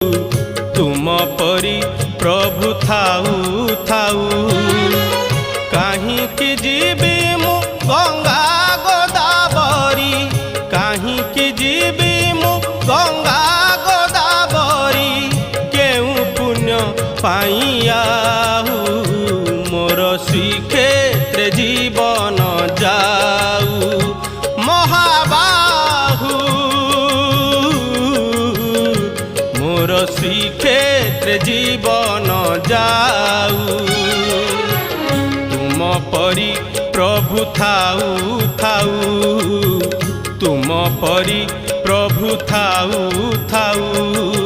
तुम परी प्रभु थाऊ थाऊ काहींकि जीवी मु गंगा गोदावरी काहींकि जीवी मु गंगा गोदावरी केउ पुण्य पाइयाहू मोर श्रीक्षेत्र जीवन जाऊ महाबाहू मोर श्रीक्षेत्र जीवन जाऊ तुम परी प्रभु थाऊ थाऊ तुम परी प्रभु थाऊ थाऊ।